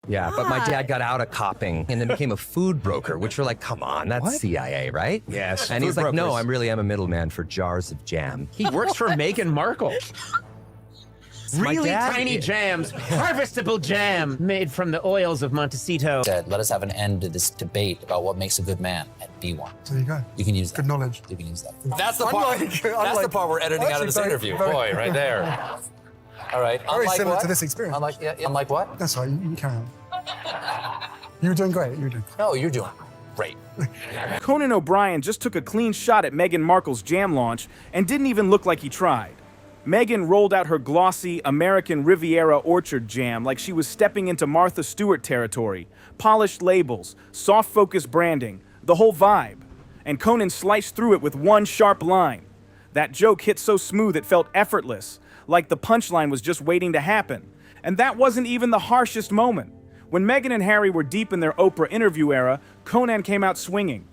Yeah, but my dad got out of copping and then became a food broker, which we're like, come on, that's What? CIA, right? Yes. And he's food like, no, brokers. I really am a middleman for jars of jam. He works for Meghan Markle. Really dad- tiny jams, harvestable jam made from the oils of Montecito. Said, let us have an end to this debate about what makes a good man and be one. There you go. You can use that. Good knowledge. You can use that. That's the part. Unlike- That's the unlike- part we're editing out of this Actually, interview. very- Boy, right there. All right. Very Unlike similar what? to this experience. Unlike, yeah, unlike what? That's all right, you can carry on. You were doing great, you were doing great. No, you're doing great. Conan O'Brien just took a clean shot at Meghan Markle's jam launch and didn't even look like he tried. Meghan rolled out her glossy American Riviera orchard jam like she was stepping into Martha Stewart territory. Polished labels, soft-focus branding, the whole vibe. And Conan sliced through it with one sharp line. That joke hit so smooth it felt effortless, like the punchline was just waiting to happen. And that wasn't even the harshest moment. When Meghan and Harry were deep in their Oprah interview era, Conan came out swinging.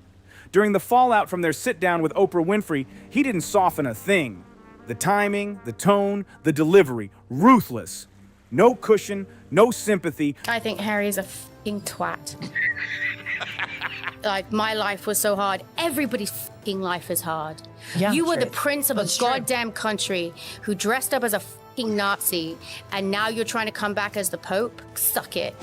During the fallout from their sit-down with Oprah Winfrey, he didn't soften a thing. The timing, the tone, the delivery, ruthless. No cushion, no sympathy. I think Harry's a f***ing twat. Like, my life was so hard. Everybody's f***ing life is hard. Yeah, You were the true. prince of a That's true. goddamn country who dressed up as a f***ing Nazi, and now you're trying to come back as the Pope? Suck it.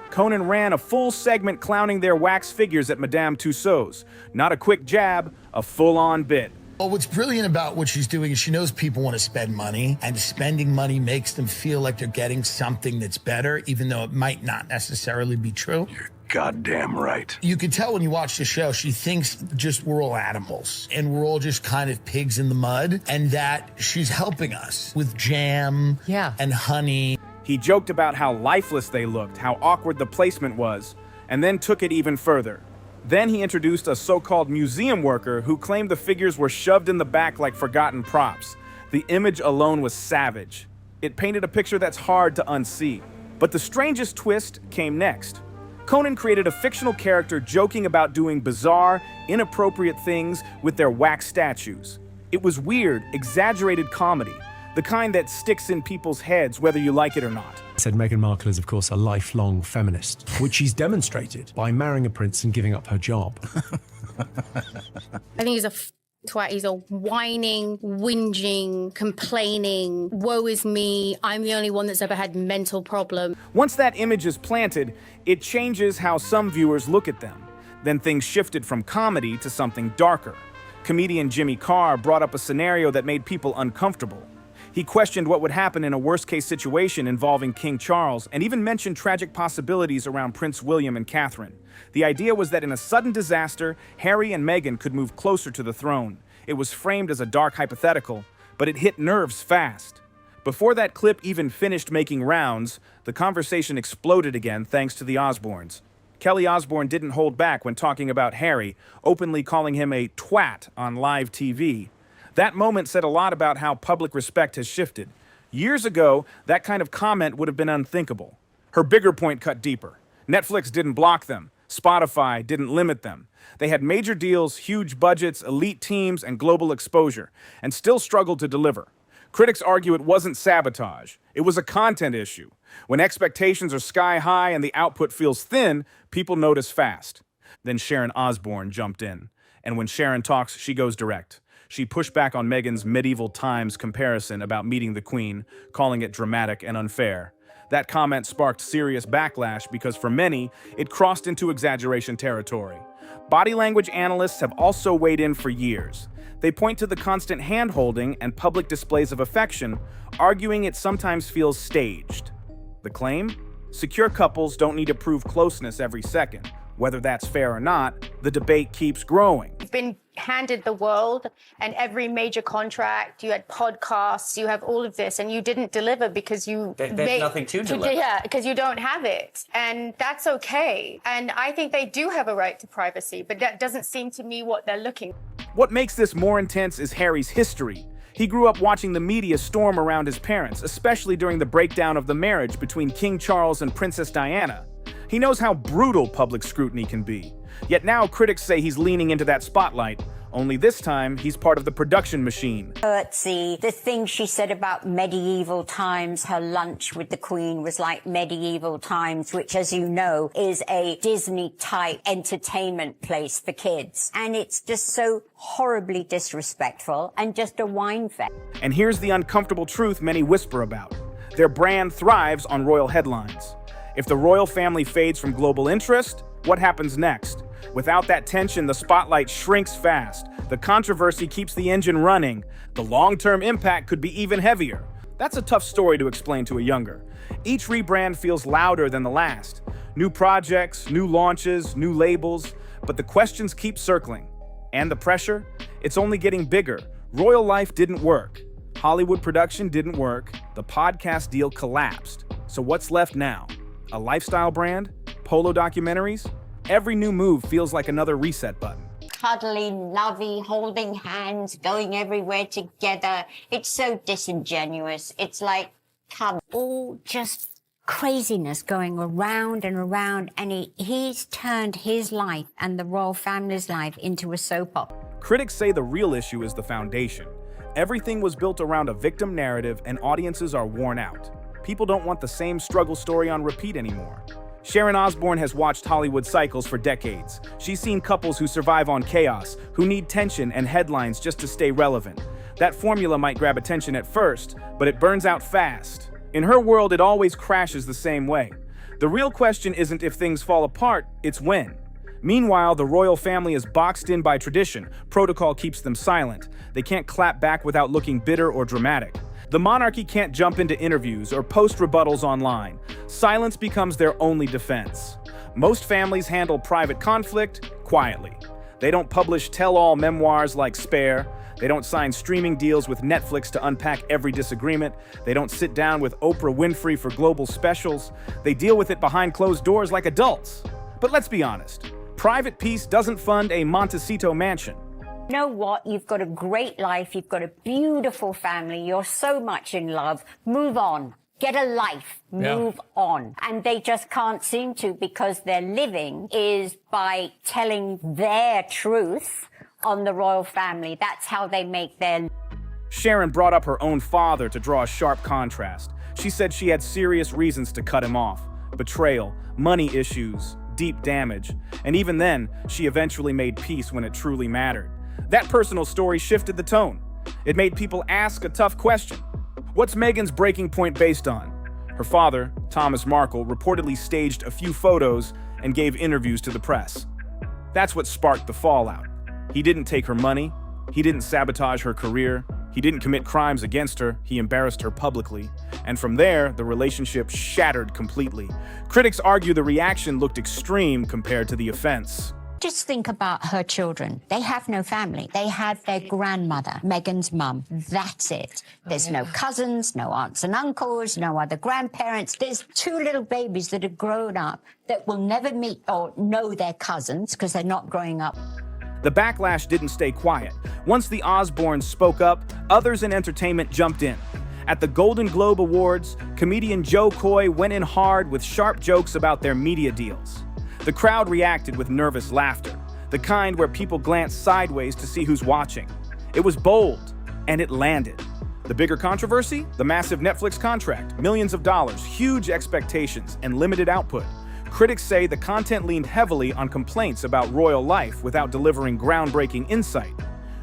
Conan ran a full segment clowning their wax figures at Madame Tussauds. Not a quick jab, a full-on bit. Well, what's brilliant about what she's doing is she knows people want to spend money, and spending money makes them feel like they're getting something that's better, even though it might not necessarily be true. You're Goddamn right. You can tell when you watch the show, she thinks just we're all animals, and we're all just kind of pigs in the mud, and that she's helping us with jam and honey. He joked about how lifeless they looked, how awkward the placement was, and then took it even further. Then he introduced a so-called museum worker who claimed the figures were shoved in the back like forgotten props. The image alone was savage. It painted a picture that's hard to unsee. But the strangest twist came next. Conan created a fictional character joking about doing bizarre, inappropriate things with their wax statues. It was weird, exaggerated comedy, the kind that sticks in people's heads whether you like it or not. Said Meghan Markle is, of course, a lifelong feminist, which she's demonstrated by marrying a prince and giving up her job. I think he's a twat. He's a whining, whinging, complaining, woe is me, I'm the only one that's ever had mental problem. Once that image is planted, it changes how some viewers look at them. Then things shifted from comedy to something darker. Comedian Jimmy Carr brought up a scenario that made people uncomfortable. He questioned what would happen in a worst-case situation involving King Charles and even mentioned tragic possibilities around Prince William and Catherine. The idea was that in a sudden disaster, Harry and Meghan could move closer to the throne. It was framed as a dark hypothetical, but it hit nerves fast. Before that clip even finished making rounds, the conversation exploded again thanks to the Osbornes. Kelly Osborne didn't hold back when talking about Harry, openly calling him a twat on live TV. That moment said a lot about how public respect has shifted. Years ago, that kind of comment would have been unthinkable. Her bigger point cut deeper. Netflix didn't block them. Spotify didn't limit them. They had major deals, huge budgets, elite teams, and global exposure, and still struggled to deliver. Critics argue it wasn't sabotage. It was a content issue. When expectations are sky high and the output feels thin, people notice fast. Then Sharon Osbourne jumped in. And when Sharon talks, she goes direct. She pushed back on Meghan's medieval times comparison about meeting the Queen, calling it dramatic and unfair. That comment sparked serious backlash because for many, it crossed into exaggeration territory. Body language analysts have also weighed in for years. They point to the constant hand-holding and public displays of affection, arguing it sometimes feels staged. The claim? Secure couples don't need to prove closeness every second. Whether that's fair or not, the debate keeps growing. You've been handed the world and every major contract, you had podcasts, you have all of this, and you didn't deliver because you... There's nothing to deliver. Yeah, because you don't have it. And that's okay. And I think they do have a right to privacy, but that doesn't seem to me what they're looking for. What makes this more intense is Harry's history. He grew up watching the media storm around his parents, especially during the breakdown of the marriage between King Charles and Princess Diana. He knows how brutal public scrutiny can be. Yet now critics say he's leaning into that spotlight, Only this time, he's part of the production machine. Curtsy, the thing she said about medieval times, her lunch with the Queen was like medieval times, which, as you know, is a Disney-type entertainment place for kids. And it's just so horribly disrespectful and just a wine fest. And here's the uncomfortable truth many whisper about. Their brand thrives on royal headlines. If the royal family fades from global interest, what happens next? Without that tension, the spotlight shrinks fast. The controversy keeps the engine running. The long-term impact could be even heavier. That's a tough story to explain to a younger. Each rebrand feels louder than the last. New projects, new launches, new labels, but the questions keep circling. And the pressure? It's only getting bigger. Royal life didn't work. Hollywood production didn't work. The podcast deal collapsed. So what's left now? A lifestyle brand? Polo documentaries? Every new move feels like another reset button. Cuddly, lovey, holding hands, going everywhere together. It's so disingenuous. It's like, come, all just craziness going around and around, and he's turned his life and the royal family's life into a soap opera. Critics say the real issue is the foundation. Everything was built around a victim narrative, and audiences are worn out. People don't want the same struggle story on repeat anymore. Sharon Osbourne has watched Hollywood cycles for decades. She's seen couples who survive on chaos, who need tension and headlines just to stay relevant. That formula might grab attention at first, but it burns out fast. In her world, it always crashes the same way. The real question isn't if things fall apart, it's when. Meanwhile, the royal family is boxed in by tradition. Protocol keeps them silent. They can't clap back without looking bitter or dramatic. The monarchy can't jump into interviews or post rebuttals online. Silence becomes their only defense. Most families handle private conflict quietly. They don't publish tell-all memoirs like Spare. They don't sign streaming deals with Netflix to unpack every disagreement. They don't sit down with Oprah Winfrey for global specials. They deal with it behind closed doors like adults. But let's be honest, private peace doesn't fund a Montecito mansion. You know what? You've got a great life. You've got a beautiful family. You're so much in love. Move on. Get a life. Move on. And they just can't seem to, because their living is by telling their truth on the royal family. That's how they make their... Sharon brought up her own father to draw a sharp contrast. She said she had serious reasons to cut him off. Betrayal, money issues, deep damage. And even then, she eventually made peace when it truly mattered. That personal story shifted the tone. It made people ask a tough question. What's Meghan's breaking point based on? Her father, Thomas Markle, reportedly staged a few photos and gave interviews to the press. That's what sparked the fallout. He didn't take her money. He didn't sabotage her career. He didn't commit crimes against her. He embarrassed her publicly. And from there, the relationship shattered completely. Critics argue the reaction looked extreme compared to the offense. Just think about her children. They have no family. They have their grandmother, Meghan's mum. That's it. There's no cousins, no aunts and uncles, no other grandparents. There's two little babies that have grown up that will never meet or know their cousins because they're not growing up. The backlash didn't stay quiet. Once the Osbornes spoke up, others in entertainment jumped in. At the Golden Globe Awards, comedian Joe Coy went in hard with sharp jokes about their media deals. The crowd reacted with nervous laughter, the kind where people glance sideways to see who's watching. It was bold, and it landed. The bigger controversy? The massive Netflix contract, millions of dollars, huge expectations, and limited output. Critics say the content leaned heavily on complaints about royal life without delivering groundbreaking insight.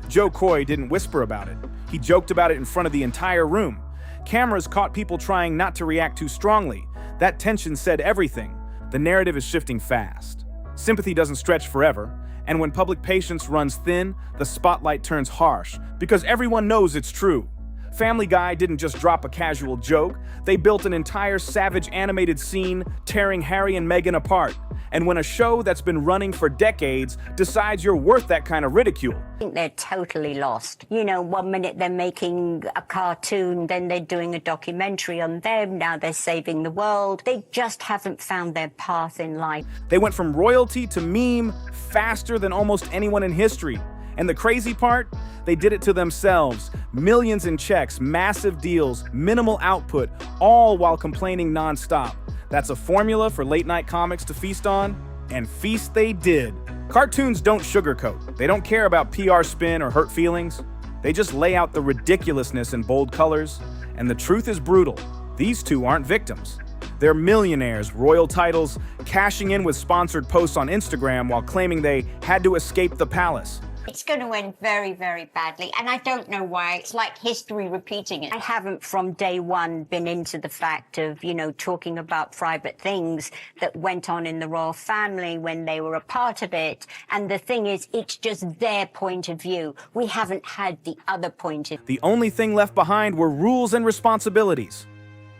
Joe Coy didn't whisper about it. He joked about it in front of the entire room. Cameras caught people trying not to react too strongly. That tension said everything. The narrative is shifting fast. Sympathy doesn't stretch forever, and when public patience runs thin, the spotlight turns harsh, because everyone knows it's true. Family Guy didn't just drop a casual joke, they built an entire savage animated scene tearing Harry and Meghan apart. And when a show that's been running for decades decides you're worth that kind of ridicule, I think they're totally lost. You know, one minute they're making a cartoon, then they're doing a documentary on them, now they're saving the world. They just haven't found their path in life. they went from royalty to meme faster than almost anyone in history. And the crazy part? They did it to themselves. Millions in checks, massive deals, minimal output, all while complaining nonstop. That's a formula for late-night comics to feast on, and feast they did. Cartoons don't sugarcoat. They don't care about PR spin or hurt feelings. They just lay out the ridiculousness in bold colors. And the truth is brutal. These two aren't victims. They're millionaires, royal titles, cashing in with sponsored posts on Instagram while claiming they had to escape the palace. It's going to end very, very badly, and I don't know why. It's like history repeating it. I haven't from day one been into the fact of, talking about private things that went on in the royal family when they were a part of it. And the thing is, it's just their point of view. We haven't had the other point of view. The only thing left behind were rules and responsibilities.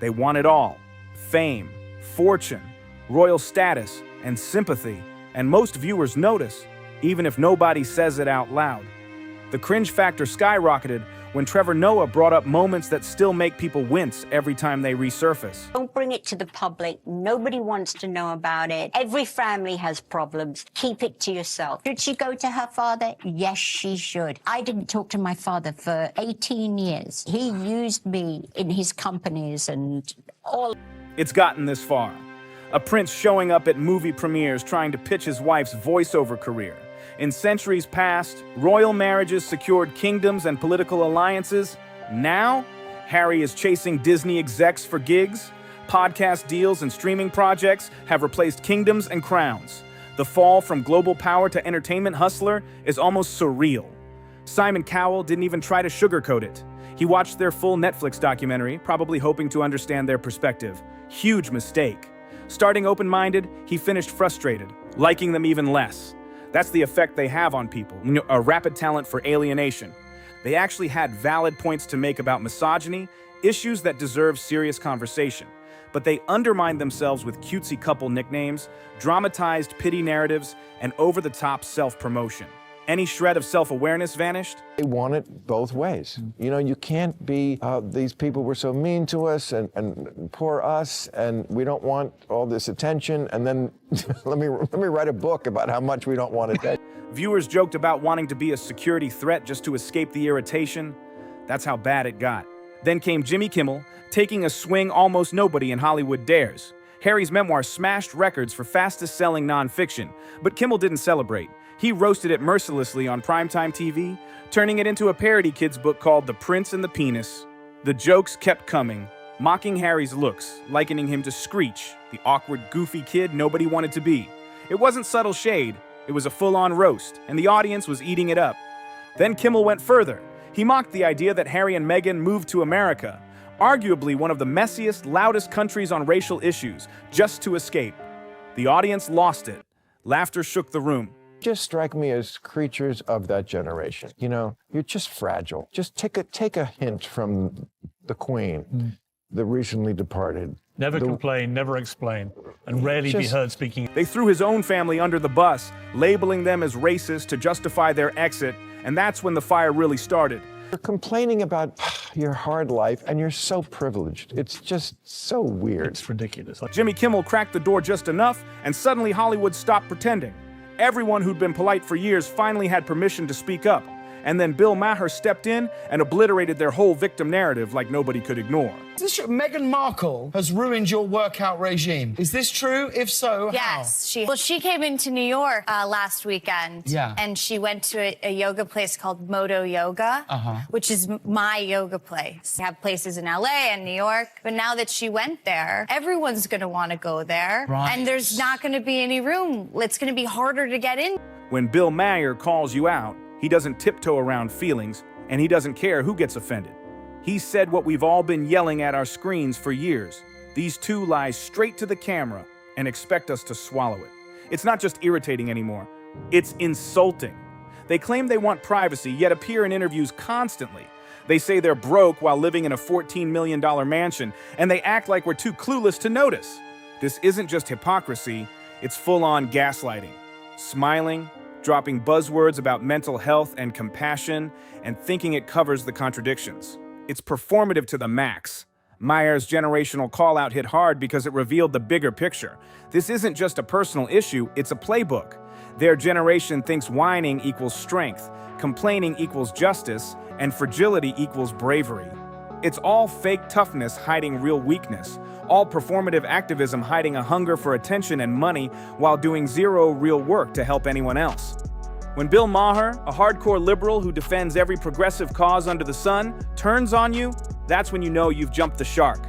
They want it all: fame, fortune, royal status, and sympathy. And most viewers notice, even if nobody says it out loud. The cringe factor skyrocketed when Trevor Noah brought up moments that still make people wince every time they resurface. Don't bring it to the public. Nobody wants to know about it. Every family has problems. Keep it to yourself. Should she go to her father? Yes, she should. I didn't talk to my father for 18 years. He used me in his companies and all. It's gotten this far. A prince showing up at movie premieres trying to pitch his wife's voiceover career. In centuries past, royal marriages secured kingdoms and political alliances. Now, Harry is chasing Disney execs for gigs. Podcast deals and streaming projects have replaced kingdoms and crowns. The fall from global power to entertainment hustler is almost surreal. Simon Cowell didn't even try to sugarcoat it. He watched their full Netflix documentary, probably hoping to understand their perspective. Huge mistake. Starting open-minded, he finished frustrated, liking them even less. That's the effect they have on people, a rapid talent for alienation. They actually had valid points to make about misogyny, issues that deserve serious conversation. But they undermined themselves with cutesy couple nicknames, dramatized pity narratives, and over-the-top self-promotion. Any shred of self-awareness vanished? They want it both ways. You can't be, these people were so mean to us and poor us, and we don't want all this attention, and then let me write a book about how much we don't want attention. Viewers joked about wanting to be a security threat just to escape the irritation. That's how bad it got. Then came Jimmy Kimmel, taking a swing almost nobody in Hollywood dares. Harry's memoir smashed records for fastest-selling nonfiction, but Kimmel didn't celebrate. He roasted it mercilessly on primetime TV, turning it into a parody kids book called The Prince and the Penis. The jokes kept coming, mocking Harry's looks, likening him to Screech, the awkward, goofy kid nobody wanted to be. It wasn't subtle shade, it was a full-on roast, and the audience was eating it up. Then Kimmel went further. He mocked the idea that Harry and Meghan moved to America, arguably one of the messiest, loudest countries on racial issues, just to escape. The audience lost it. Laughter shook the room. Just strike me as creatures of that generation. You're just fragile. Just take a hint from the Queen, the recently departed. Never complain, never explain, and rarely be heard speaking. They threw his own family under the bus, labeling them as racist to justify their exit, and that's when the fire really started. You're complaining about your hard life, and you're so privileged. It's just so weird. It's ridiculous. Jimmy Kimmel cracked the door just enough, and suddenly Hollywood stopped pretending. Everyone who'd been polite for years finally had permission to speak up. And then Bill Maher stepped in and obliterated their whole victim narrative like nobody could ignore. Is this true? Meghan Markle has ruined your workout regime. Is this true? If so, yes, she came into New York last weekend. Yeah. And she went to a yoga place called Moto Yoga, which is my yoga place. We have places in LA and New York, but now that she went there, everyone's going to want to go there. Right. And there's not going to be any room. It's going to be harder to get in. When Bill Maher calls you out, he doesn't tiptoe around feelings, and he doesn't care who gets offended. He said what we've all been yelling at our screens for years. These two lie straight to the camera and expect us to swallow it. It's not just irritating anymore. It's insulting. They claim they want privacy, yet appear in interviews constantly. They say they're broke while living in a $14 million mansion, and they act like we're too clueless to notice. This isn't just hypocrisy, it's full-on gaslighting. Smiling, dropping buzzwords about mental health and compassion, and thinking it covers the contradictions. It's performative to the max. Maher's generational call-out hit hard because it revealed the bigger picture. This isn't just a personal issue, it's a playbook. Their generation thinks whining equals strength, complaining equals justice, and fragility equals bravery. It's all fake toughness hiding real weakness, all performative activism hiding a hunger for attention and money while doing zero real work to help anyone else. When Bill Maher, a hardcore liberal who defends every progressive cause under the sun, turns on you, that's when you know you've jumped the shark.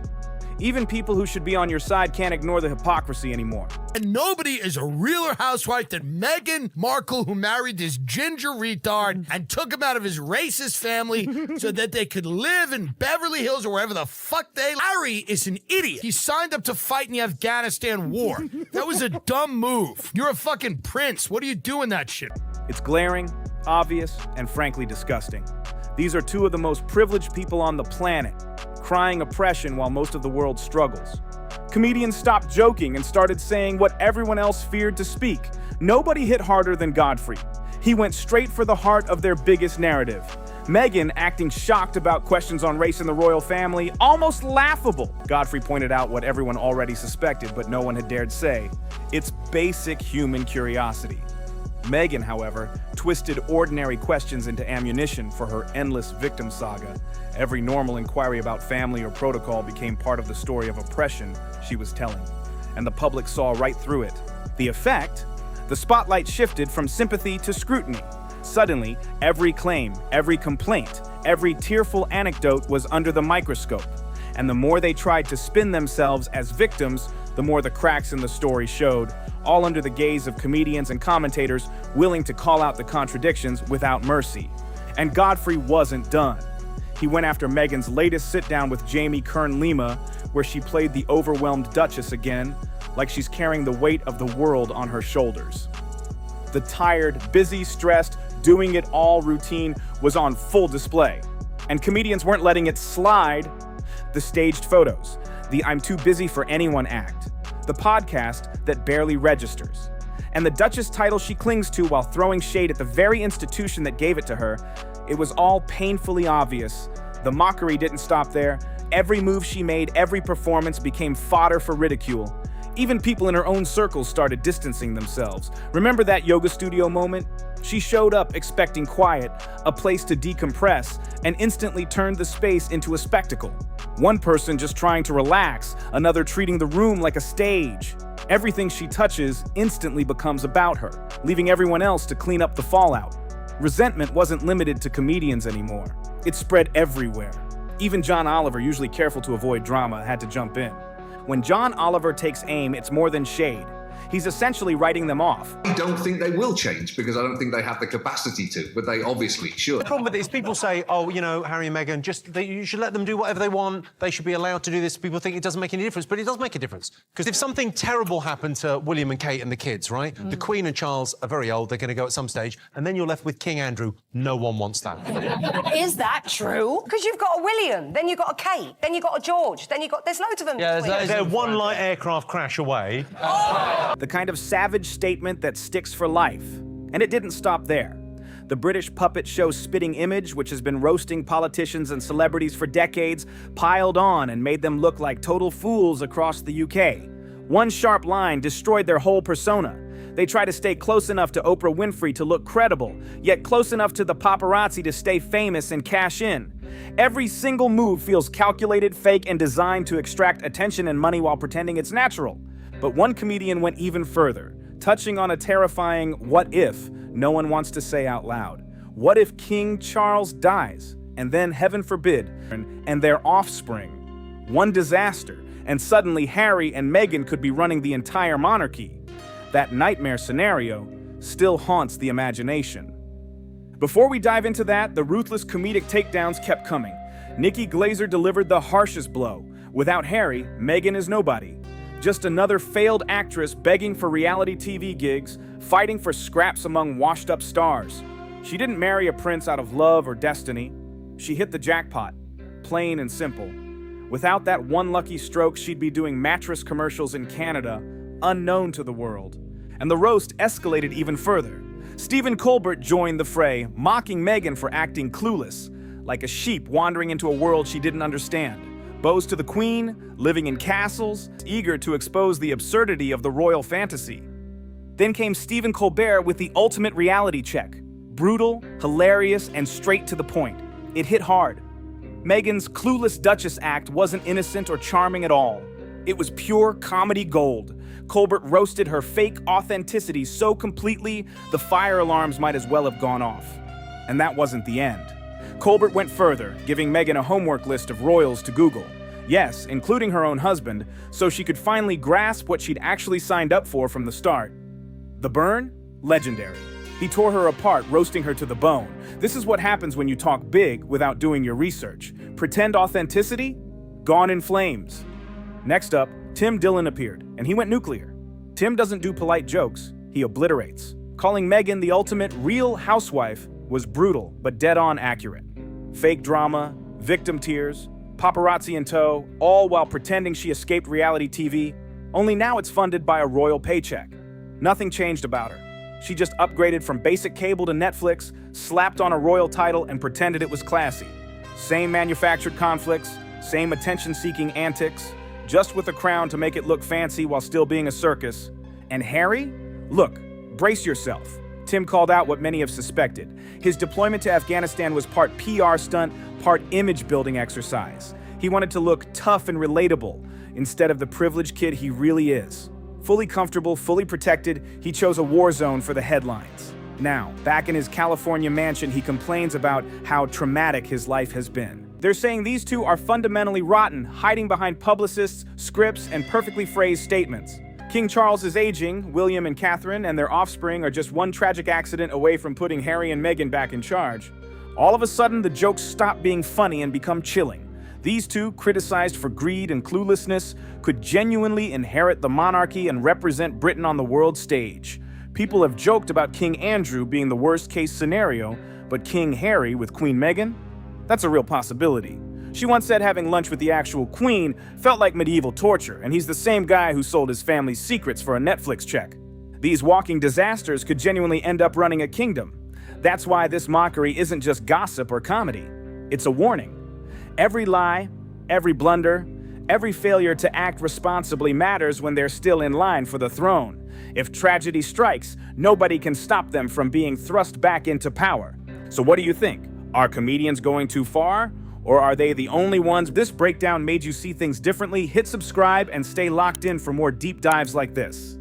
Even people who should be on your side can't ignore the hypocrisy anymore. And nobody is a realer housewife than Meghan Markle, who married this ginger retard and took him out of his racist family so that they could live in Beverly Hills or wherever the fuck they... Harry is an idiot. He signed up to fight in the Afghanistan war. That was a dumb move. You're a fucking prince. What are you doing that shit? It's glaring, obvious, and frankly disgusting. These are two of the most privileged people on the planet, crying oppression while most of the world struggles. Comedians stopped joking and started saying what everyone else feared to speak. Nobody hit harder than Godfrey. He went straight for the heart of their biggest narrative. Meghan acting shocked about questions on race in the royal family, almost laughable. Godfrey pointed out what everyone already suspected, but no one had dared say. It's basic human curiosity. Meghan, however, twisted ordinary questions into ammunition for her endless victim saga. Every normal inquiry about family or protocol became part of the story of oppression she was telling, and the public saw right through it. The effect? The spotlight shifted from sympathy to scrutiny. Suddenly, every claim, every complaint, every tearful anecdote was under the microscope, and the more they tried to spin themselves as victims, the more the cracks in the story showed, all under the gaze of comedians and commentators willing to call out the contradictions without mercy. And Godfrey wasn't done. He went after Meghan's latest sit-down with Jamie Kern-Lima, where she played the overwhelmed Duchess again, like she's carrying the weight of the world on her shoulders. The tired, busy, stressed, doing it all routine was on full display. And comedians weren't letting it slide. The staged photos, the I'm too busy for anyone act, the podcast that barely registers, and the Duchess title she clings to while throwing shade at the very institution that gave it to her. It was all painfully obvious. The mockery didn't stop there. Every move she made, every performance became fodder for ridicule. Even people in her own circles started distancing themselves. Remember that yoga studio moment? She showed up expecting quiet, a place to decompress, and instantly turned the space into a spectacle. One person just trying to relax, another treating the room like a stage. Everything she touches instantly becomes about her, leaving everyone else to clean up the fallout. Resentment wasn't limited to comedians anymore. It spread everywhere. Even John Oliver, usually careful to avoid drama, had to jump in. When John Oliver takes aim, it's more than shade. He's essentially writing them off. I don't think they will change because I don't think they have the capacity to, but they obviously should. The problem with it is people say, oh, you know, Harry and Meghan, you should let them do whatever they want. They should be allowed to do this. People think it doesn't make any difference, but it does make a difference. Because if something terrible happened to William and Kate and the kids, right? The Queen and Charles are very old. They're going to go at some stage. And then you're left with King Andrew. No one wants that. Is that true? Because you've got a William, then you've got a Kate, then you've got a George, then there's loads of them. Yeah, they're one light aircraft crash away. The kind of savage statement that sticks for life. And it didn't stop there. The British puppet show Spitting Image, which has been roasting politicians and celebrities for decades, piled on and made them look like total fools across the UK. One sharp line destroyed their whole persona. They try to stay close enough to Oprah Winfrey to look credible, yet close enough to the paparazzi to stay famous and cash in. Every single move feels calculated, fake, and designed to extract attention and money while pretending it's natural. But one comedian went even further, touching on a terrifying what if no one wants to say out loud. What if King Charles dies, and then, heaven forbid, and their offspring? One disaster, and suddenly Harry and Meghan could be running the entire monarchy. That nightmare scenario still haunts the imagination. Before we dive into that, the ruthless comedic takedowns kept coming. Nikki Glaser delivered the harshest blow. Without Harry, Meghan is nobody. Just another failed actress begging for reality TV gigs, fighting for scraps among washed-up stars. She didn't marry a prince out of love or destiny. She hit the jackpot, plain and simple. Without that one lucky stroke, she'd be doing mattress commercials in Canada, unknown to the world. And the roast escalated even further. Stephen Colbert joined the fray, mocking Meghan for acting clueless, like a sheep wandering into a world she didn't understand. Bows to the Queen, living in castles, eager to expose the absurdity of the royal fantasy. Then came Stephen Colbert with the ultimate reality check. Brutal, hilarious, and straight to the point. It hit hard. Meghan's clueless Duchess act wasn't innocent or charming at all. It was pure comedy gold. Colbert roasted her fake authenticity so completely, the fire alarms might as well have gone off. And that wasn't the end. Colbert went further, giving Meghan a homework list of royals to Google. Yes, including her own husband, so she could finally grasp what she'd actually signed up for from the start. The burn? Legendary. He tore her apart, roasting her to the bone. This is what happens when you talk big without doing your research. Pretend authenticity? Gone in flames. Next up, Tim Dillon appeared, and he went nuclear. Tim doesn't do polite jokes, he obliterates. Calling Meghan the ultimate real housewife was brutal, but dead-on accurate. Fake drama, victim tears, paparazzi in tow, all while pretending she escaped reality TV, only now it's funded by a royal paycheck. Nothing changed about her. She just upgraded from basic cable to Netflix, slapped on a royal title, and pretended it was classy. Same manufactured conflicts, same attention-seeking antics, just with a crown to make it look fancy while still being a circus. And Harry? Look, brace yourself. Tim called out what many have suspected. His deployment to Afghanistan was part PR stunt, part image-building exercise. He wanted to look tough and relatable, instead of the privileged kid he really is. Fully comfortable, fully protected, he chose a war zone for the headlines. Now, back in his California mansion, he complains about how traumatic his life has been. They're saying these two are fundamentally rotten, hiding behind publicists, scripts, and perfectly phrased statements. King Charles is aging, William and Catherine and their offspring are just one tragic accident away from putting Harry and Meghan back in charge. All of a sudden, the jokes stop being funny and become chilling. These two, criticized for greed and cluelessness, could genuinely inherit the monarchy and represent Britain on the world stage. People have joked about King Andrew being the worst-case scenario, but King Harry with Queen Meghan? That's a real possibility. She once said having lunch with the actual queen felt like medieval torture, and he's the same guy who sold his family's secrets for a Netflix check. These walking disasters could genuinely end up running a kingdom. That's why this mockery isn't just gossip or comedy. It's a warning. Every lie, every blunder, every failure to act responsibly matters when they're still in line for the throne. If tragedy strikes, nobody can stop them from being thrust back into power. So what do you think? Are comedians going too far? Or are they the only ones? This breakdown made you see things differently. Hit subscribe and stay locked in for more deep dives like this.